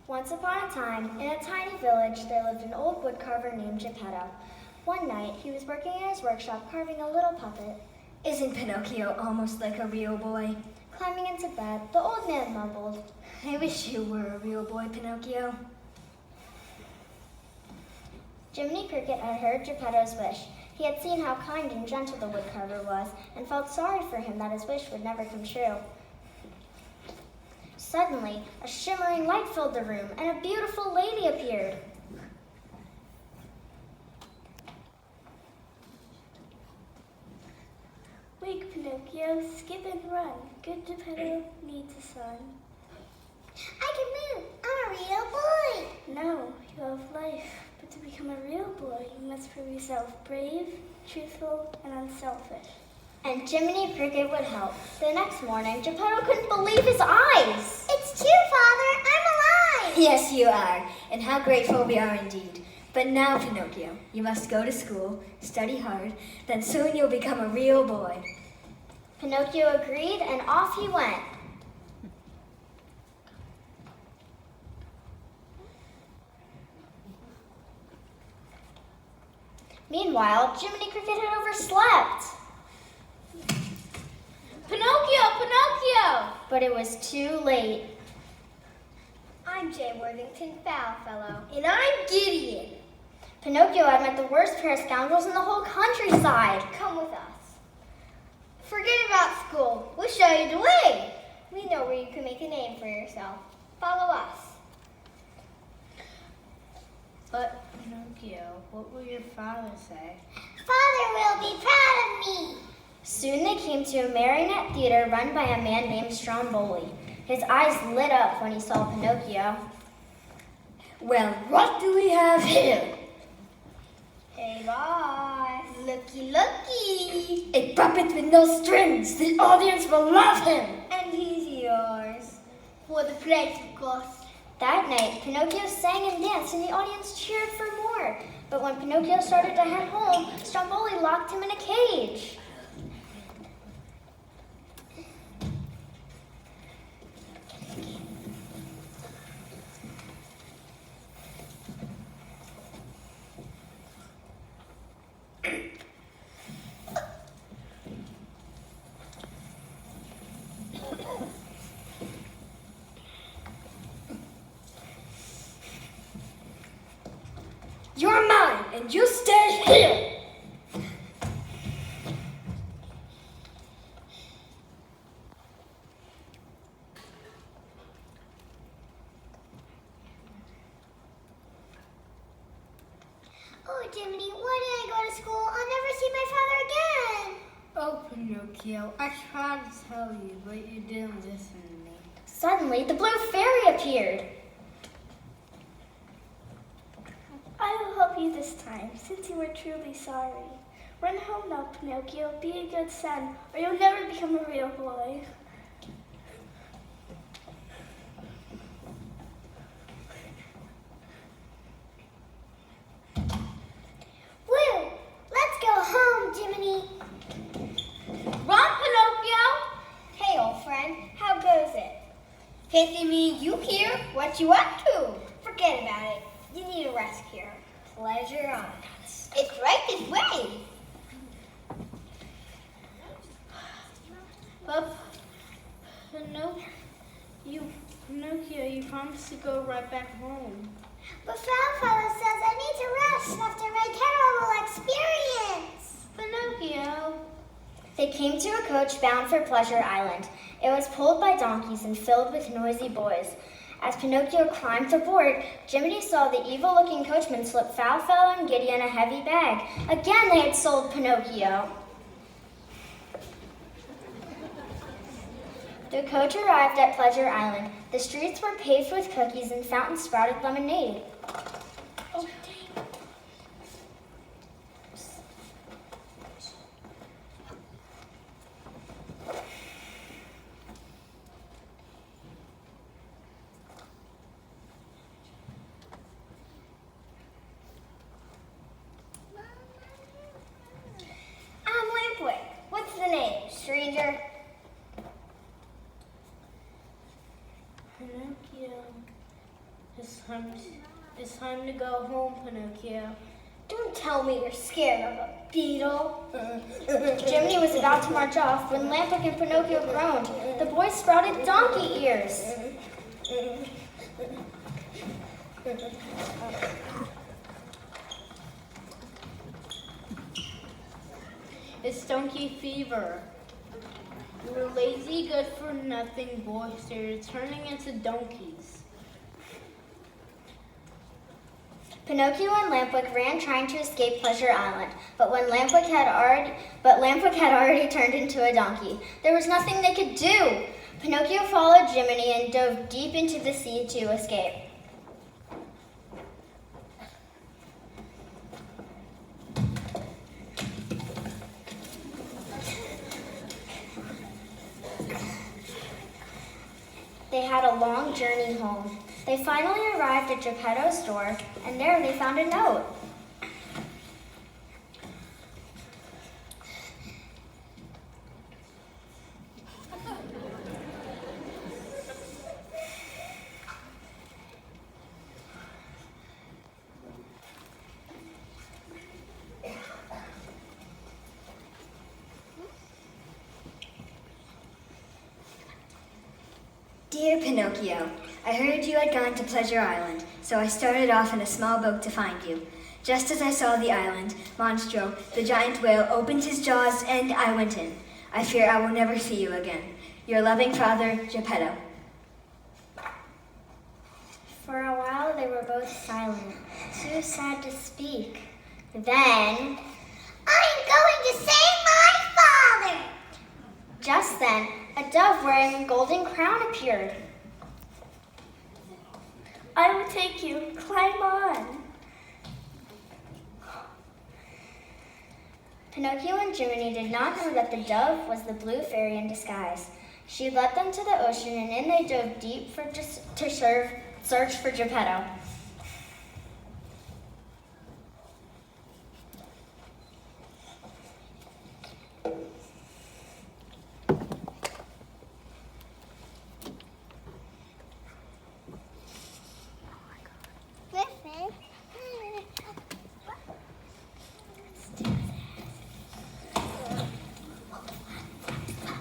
Once upon a time, in a tiny village, there lived an old woodcarver named Geppetto. One night, he was working in his workshop carving a little puppet. Isn't Pinocchio almost like a real boy? Climbing into bed, the old man mumbled, I wish you were a real boy, Pinocchio. Jiminy Cricket had heard Geppetto's wish. He had seen how kind and gentle the woodcarver was, and felt sorry for him that his wish would never come true. Suddenly, a shimmering light filled the room, and a beautiful lady appeared. Wake, Pinocchio, skip and run. Good Geppetto needs a son. I can move. I'm a real boy. No, you have life. But to become a real boy, you must prove yourself brave, truthful, and unselfish. And Jiminy Cricket would help. The next morning, Geppetto couldn't believe his eyes. It's true, Father. I'm alive. Yes, you are, and how grateful we are indeed. But now, Pinocchio, you must go to school, study hard, then soon you'll become a real boy. Pinocchio agreed, and off he went. Meanwhile, Jiminy Cricket had overslept. Pinocchio! Pinocchio! But it was too late. I'm Jay Worthington Foulfellow. And I'm Gideon. Pinocchio had met the worst pair of scoundrels in the whole countryside. Come with us. Forget about school. We'll show you the way. We know where you can make a name for yourself. Follow us. But, Pinocchio, what will your father say? Father will be proud of me. Soon they came to a marionette theater run by a man named Stromboli. His eyes lit up when he saw Pinocchio. Well, what do we have here? Hey, boss. Looky, looky. A puppet with no strings. The audience will love him. And he's yours. For the price, of course. That night, Pinocchio sang and danced, and the audience cheered for more. But when Pinocchio started to head home, Stromboli locked him in a cage. You're mine, and you stay here. Oh, Jiminy, why did I go to school? I'll never see my father again. Oh, Pinocchio, I tried to tell you, but you didn't listen to me. Suddenly, the blue fairy appeared. I will help you this time, since you were truly sorry. Run home now, Pinocchio. Be a good son, or you'll never become a real boy. Woo! Let's go home, Jiminy. Run, Pinocchio. Hey, old friend, how goes it? Fancy me you here? What you up to? Forget about it. You need a rest here. Pleasure on us. It's right this way. But, Pinocchio, you promised to go right back home. But Father says I need to rest after my terrible experience. Pinocchio. They came to a coach bound for Pleasure Island. It was pulled by donkeys and filled with noisy boys. As Pinocchio climbed aboard, Jiminy saw the evil-looking coachman slip Foulfellow and Gideon a heavy bag. Again they had sold Pinocchio. The coach arrived at Pleasure Island. The streets were paved with cookies and fountains sprouted lemonade. Oh, I'm Lampwick. What's the name, stranger? Pinocchio, the time to go home, Pinocchio. Don't tell me you're scared of a beetle. Jiminy was about to march off when Lamplick and Pinocchio groaned. The boys sprouted donkey ears. It's donkey fever. You're lazy, good-for-nothing boys, so you're turning into donkeys. Pinocchio and Lamplick ran trying to escape Pleasure Island, but Lamplick had already turned into a donkey. There was nothing they could do. Pinocchio followed Jiminy and dove deep into the sea to escape. They had a long journey home. They finally arrived at Geppetto's door, and there they found a note. Dear Pinocchio, I heard you had gone to Pleasure Island, so I started off in a small boat to find you. Just as I saw the island, Monstro, the giant whale, opened his jaws and I went in. I fear I will never see you again. Your loving father, Geppetto. For a while they were both silent, too sad to speak. Then, I'm going to save my father! just then, a dove wearing a golden crown appeared. I will take you. Climb on. Pinocchio and Jiminy did not know that the dove was the blue fairy in disguise. She led them to the ocean, and in they dove deep to search for Geppetto.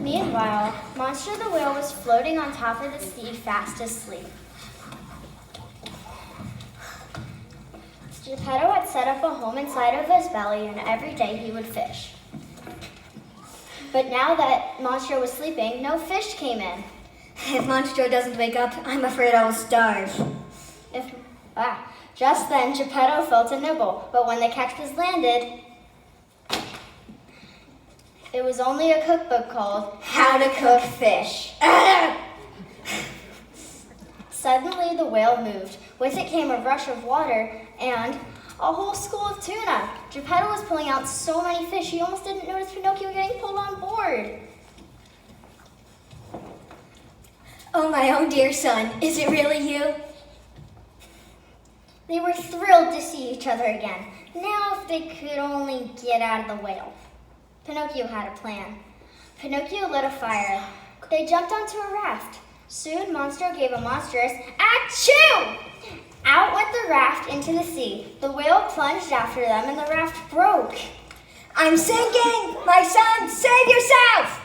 Meanwhile, Monster the Whale was floating on top of the sea, fast asleep. Geppetto had set up a home inside of his belly, and every day he would fish. But now that Monster was sleeping, no fish came in. If Monstro doesn't wake up, I'm afraid I will starve. Just then, Geppetto felt a nibble, but when the catch was landed, it was only a cookbook called How to Cook Fish. Suddenly, the whale moved. With it came a rush of water and a whole school of tuna. Geppetto was pulling out so many fish, he almost didn't notice Pinocchio getting pulled on board. Oh, my own dear son, is it really you? They were thrilled to see each other again. Now, if they could only get out of the whale. Pinocchio had a plan. Pinocchio lit a fire. They jumped onto a raft. Soon, Monstro gave a monstrous achoo! Out went the raft into the sea. The whale plunged after them, and the raft broke. I'm sinking! My son, save yourself!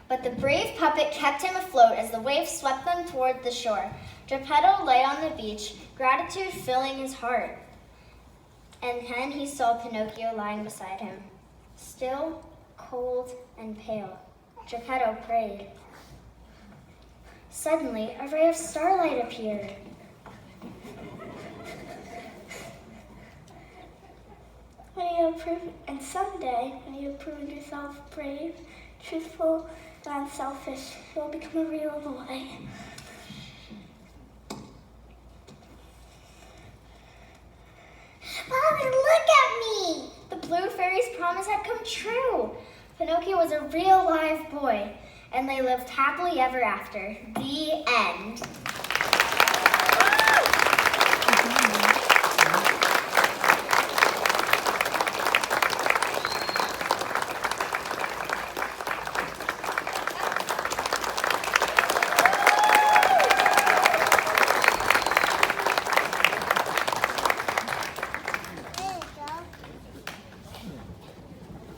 But the brave puppet kept him afloat as the waves swept them toward the shore. Geppetto lay on the beach, gratitude filling his heart. And then he saw Pinocchio lying beside him, still, cold, and pale. Geppetto prayed. Suddenly, a ray of starlight appeared. And someday, when you have proven yourself brave, truthful, and unselfish, you'll become a real boy. Father, look at me! The blue fairy's promise had come true. Pinocchio was a real live boy, and they lived happily ever after. The end.